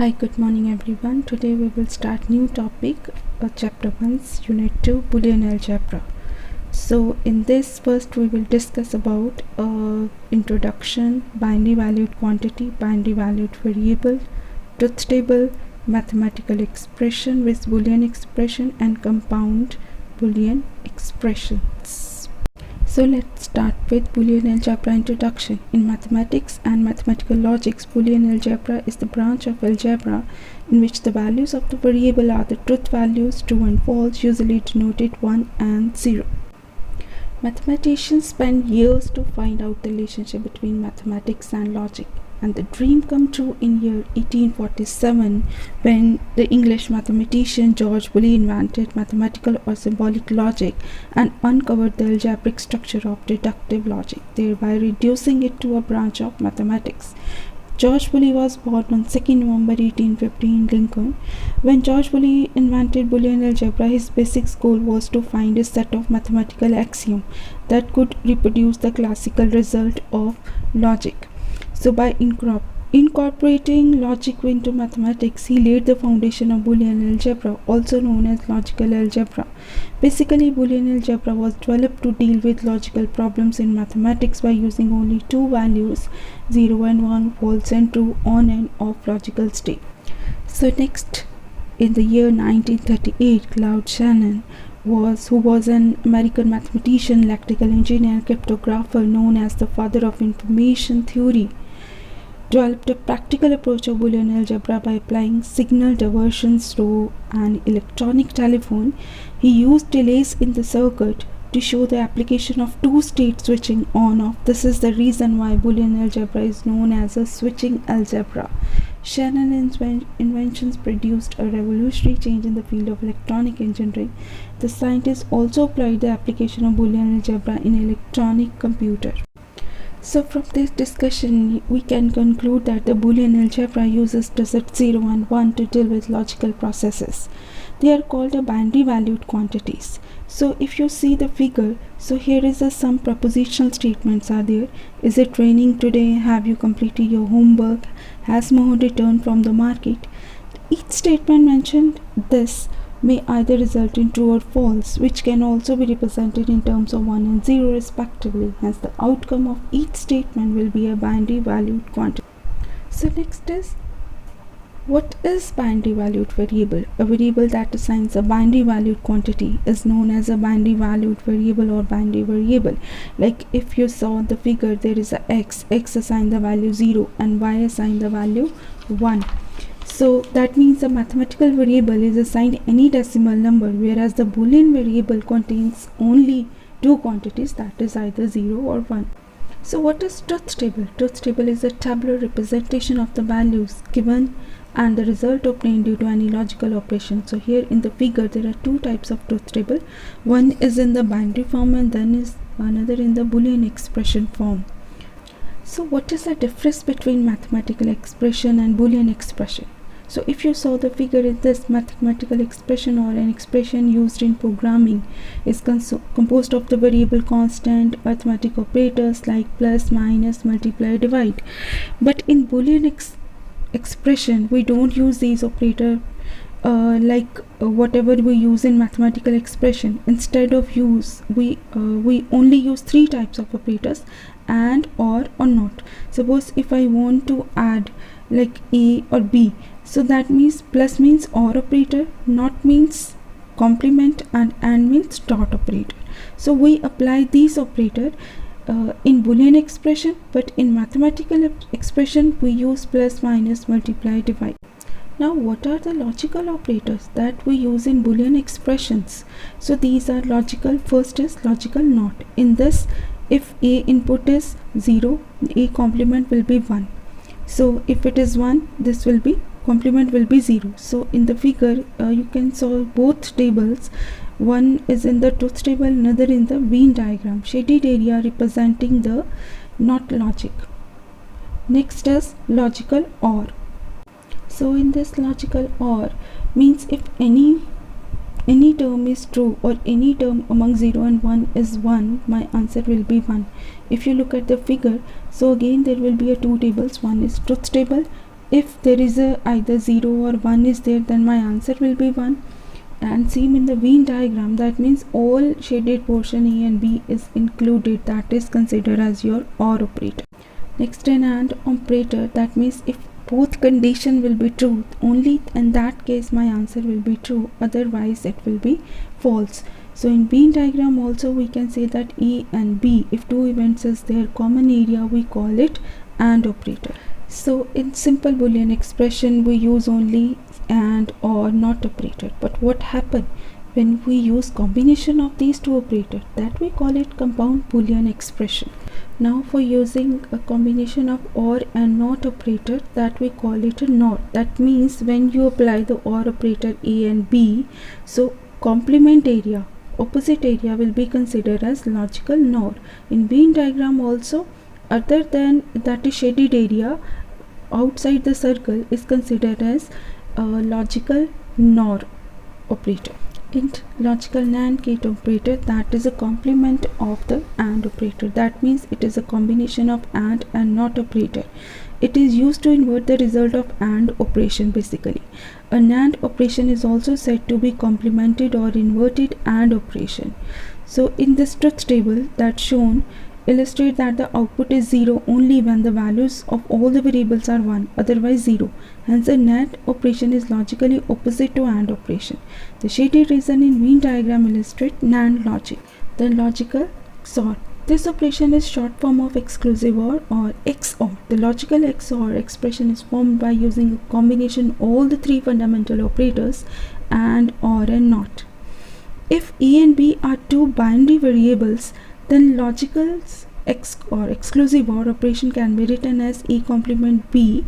Hi, good morning everyone. Today we will start new topic, chapter 1, unit 2, Boolean Algebra. So in this first we will discuss about introduction, binary valued quantity, binary valued variable, truth table, mathematical expression with Boolean expression and compound Boolean expressions. So let's start with Boolean algebra introduction. In mathematics and mathematical logics, Boolean algebra is the branch of algebra in which the values of the variable are the truth values, true and false, usually denoted 1 and 0. Mathematicians spend years to find out the relationship between mathematics and logic, and the dream come true in year 1847 when the English mathematician George Boole invented mathematical or symbolic logic and uncovered the algebraic structure of deductive logic, thereby reducing it to a branch of mathematics. George Boole was born on 2nd November 1850 in Lincoln. When George Boole invented Boolean algebra, his basic goal was to find a set of mathematical axioms that could reproduce the classical result of logic. So by incorporating logic into mathematics, he laid the foundation of Boolean algebra, also known as logical algebra. Basically, Boolean algebra was developed to deal with logical problems in mathematics by using only two values, 0 and 1, false and true, on and off logical state. So next, in the year 1938, Claude Shannon, who was an American mathematician, electrical engineer, and cryptographer known as the father of information theory, developed a practical approach of Boolean algebra by applying signal diversions to an electronic telephone. He used delays in the circuit to show the application of two-state switching on-off. This is the reason why Boolean algebra is known as a switching algebra. Shannon's inventions produced a revolutionary change in the field of electronic engineering. The scientists also applied the application of Boolean algebra in electronic computer. So from this discussion, we can conclude that the Boolean algebra uses digits 0 and 1 to deal with logical processes. They are called binary valued quantities. So if you see the figure, so here is some propositional statements are there. Is it raining today? Have you completed your homework? Has Mohan returned from the market? Each statement mentioned this may either result in true or false, which can also be represented in terms of 1 and 0 respectively. Hence, the outcome of each statement will be a binary valued quantity. So next is, what is binary valued variable? A variable that assigns a binary valued quantity is known as a binary valued variable or binary variable. Like if you saw the figure, there is a x assigned the value 0 and y assigned the value 1. So that means the mathematical variable is assigned any decimal number, whereas the Boolean variable contains only two quantities, that is either 0 or 1. So what is truth table? Truth table is a tabular representation of the values given and the result obtained due to any logical operation. So here in the figure there are two types of truth table. One is in the binary form and then is another in the Boolean expression form. So what is the difference between mathematical expression and Boolean expression? So if you saw the figure in this, mathematical expression or an expression used in programming is composed of the variable constant, arithmetic operators like plus, minus, multiply, divide. But in Boolean expression, we don't use these operators whatever we use in mathematical expression. Instead of we only use three types of operators: and, or not. Suppose if I want to add like a or b, so that means plus means or operator, not means complement, and means dot operator. So we apply these operator in Boolean expression, but in mathematical expression we use plus, minus, multiply, divide. Now what are the logical operators that we use in Boolean expressions? So these are logical. First is logical not. In this, if a input is 0, a complement will be 1. So if it is 1, this will be complement will be 0. So in the figure you can solve both tables. One is in the truth table, another in the Venn diagram. Shaded area representing the not logic. Next is logical OR. So in this logical OR means if any term is true or any term among 0 and 1 is 1, my answer will be 1. If you look at the figure, so again there will be two tables. One is truth table if there is a either 0 or 1 is there, then my answer will be 1. And same in the Venn diagram, that means all shaded portion A and B is included, that is considered as your OR operator. Next, an AND operator, that means if both condition will be true, only in that case my answer will be true, otherwise it will be false. So in Venn diagram also we can say that A and B, if two events is their common area, we call it AND operator. So in simple Boolean expression we use only AND or NOT operator, but what happen when we use combination of these two operators, that we call it compound Boolean expression. Now for using a combination of OR and NOT operator, that we call it a NOR. That means when you apply the OR operator A and B, so complement area, opposite area will be considered as logical NOR. In Venn diagram also, other than that is shaded area outside the circle is considered as a logical NOR operator. In logical NAND gate operator, that is a complement of the AND operator. That means it is a combination of AND and NOT operator. It is used to invert the result of AND operation basically. A NAND operation is also said to be complemented or inverted AND operation. So in this truth table that's shown, illustrate that the output is 0 only when the values of all the variables are 1, otherwise 0. Hence the NAND operation is logically opposite to AND operation. The shaded region in Venn diagram illustrate NAND logic. The logical XOR. This operation is short form of exclusive OR or XOR. The logical XOR expression is formed by using a combination of all the three fundamental operators AND, OR and NOT. If A and B are two binary variables, then logical or exclusive OR operation can be written as A complement B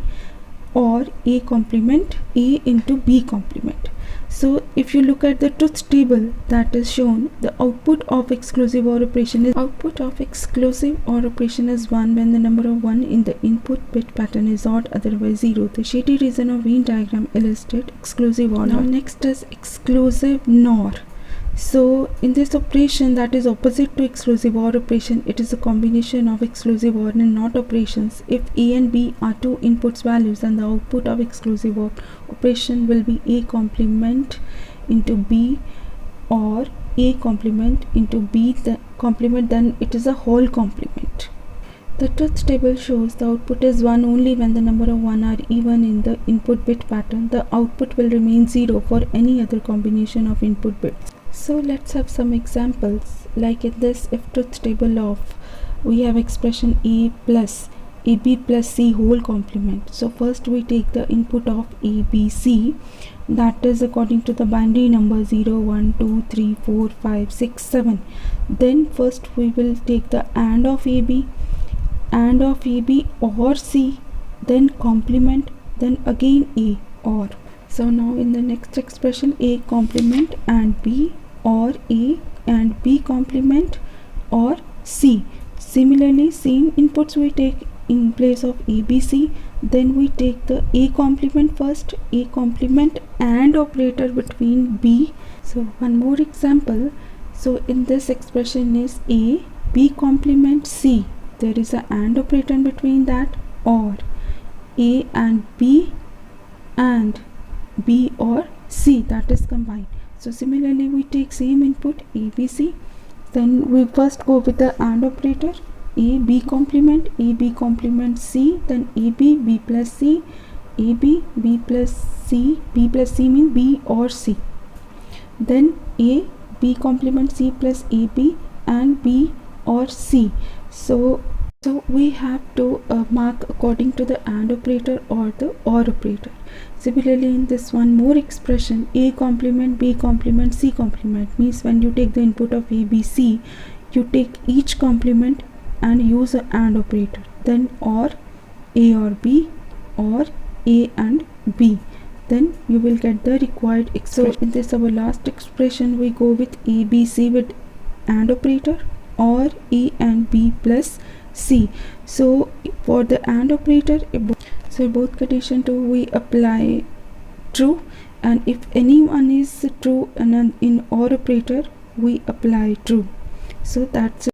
or A complement A into B complement. So if you look at the truth table that is shown, the output of exclusive OR operation is 1 when the number of 1 in the input bit pattern is odd, otherwise 0. The shaded region of Venn diagram illustrates exclusive OR. Now next is exclusive NOR. So in this operation that is opposite to exclusive OR operation, it is a combination of exclusive OR and NOT operations. If A and B are two inputs values, then the output of exclusive OR operation will be A complement into B or A complement into B the complement, then it is a whole complement. The truth table shows the output is 1 only when the number of 1 are even in the input bit pattern. The output will remain 0 for any other combination of input bits. So let's have some examples. Like in this, if truth table of, we have expression A plus AB plus C whole complement. So first we take the input of A, B, C, that is according to the binary number 0, 1, 2, 3, 4, 5, 6, 7. Then first we will take the AND of AB or C, then complement, then again A or. So now in the next expression, A complement and B or A and B complement or C. Similarly, same inputs we take in place of ABC, then we take the A complement first, A complement and operator between B. So one more example. So in this expression is A, B complement C. There is an AND operator between that, or A and B or C, that is combined. So similarly we take same input ABC, then we first go with the AND operator, A, B complement C, then AB, B plus C, AB, B plus C, B plus C means B or C, then A, B complement C plus AB and B or C. So we have to mark according to the AND operator or the OR operator. Similarly in this one more expression, A complement B complement C complement means when you take the input of A, B, C, you take each complement and use an AND operator, then OR A or B or A and B, then you will get the required expression. So in this our last expression, we go with A, B, C with AND operator or A and B plus C. So for the AND operator, so both condition 2 we apply true, and if any one is true and in OR operator we apply true. So that's it.